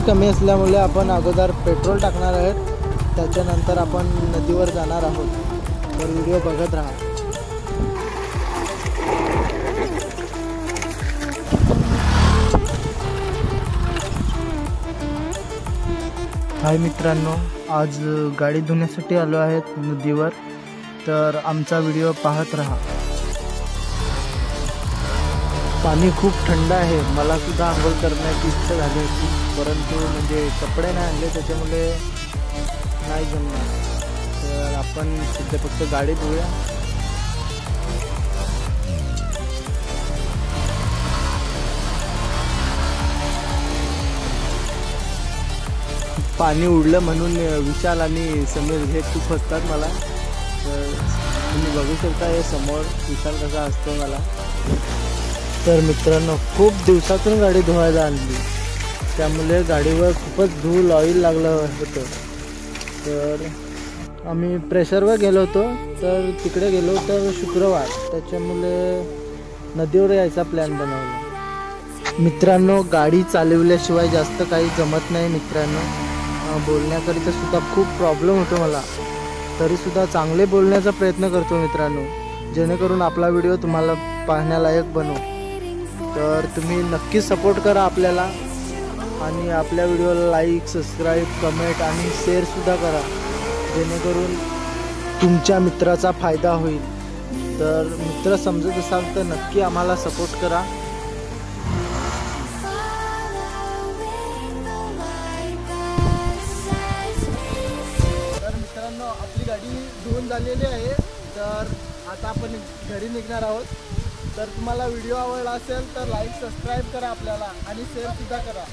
कमी असल्यामुळे आपण अगोदर पेट्रोल टाकणार आहेत, त्याच्यानंतर आपण नदीवर जाणार आहोत. तर व्हिडिओ बघत राहा. हाय मित्रांनो, आज गाडी धुण्यासाठी आलो आहेत नदीवर. तर आमचा व्हिडिओ पाहत राहा. पाणी खूप थंड आहे. मला सुद्धा आंघोळ करण्याची इच्छा झाली होती, परंतु म्हणजे कपडे नाही आणले त्याच्यामुळे नाही जमणार. तर आपण सध्या फक्त गाडी धुऊया. पाणी उडलं म्हणून विशाल आणि समीर हे खूप हसतात मला. तर तुम्ही बघू शकता हे समोर विशाल कसा हसतोय मला. तर मित्रांनो, खूप दिवसातून गाडी धुवायला आणली, त्यामुळे गाडीवर खूपच धूळ ऑइल लागलं होतं. तर आम्ही प्रेशरवर गेलो होतो. तर तिकडे गेलो तर शुक्रवार, त्याच्यामुळे नदीवर यायचा प्लॅन बनवला. मित्रांनो, गाडी चालवल्याशिवाय जास्त काही जमत नाही. मित्रांनो, बोलण्याकरिता सुद्धा खूप प्रॉब्लेम होतो मला, तरीसुद्धा चांगले बोलण्याचा प्रयत्न करतो मित्रांनो, जेणेकरून आपला व्हिडिओ तुम्हाला पाहण्यालायक बनवू. तर तुम्ही नक्की सपोर्ट करा आपल्याला, आणि आपल्या व्हिडिओला लाईक, सबस्क्राईब, कमेंट आणि शेअरसुद्धा करा, जेणेकरून तुमच्या मित्राचा फायदा होईल. तर मित्र समजत असाल तर नक्की आम्हाला सपोर्ट करा. तर मित्रांनो, आपली गाडी धुवून झालेली आहे. तर आता आपण घरी निघणार आहोत. तर तुम्हाला व्हिडिओ आवडला असेल तर लाईक, सबस्क्राईब करा आपल्याला, आणि शेअरसुद्धा करा.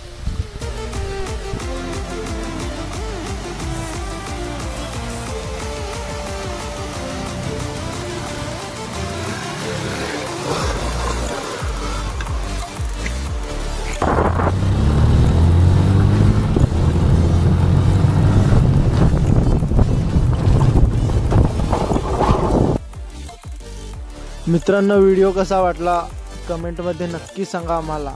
मित्रांनो, व्हिडिओ कसा वाटला कमेंटमध्ये नक्की सांगा आम्हाला.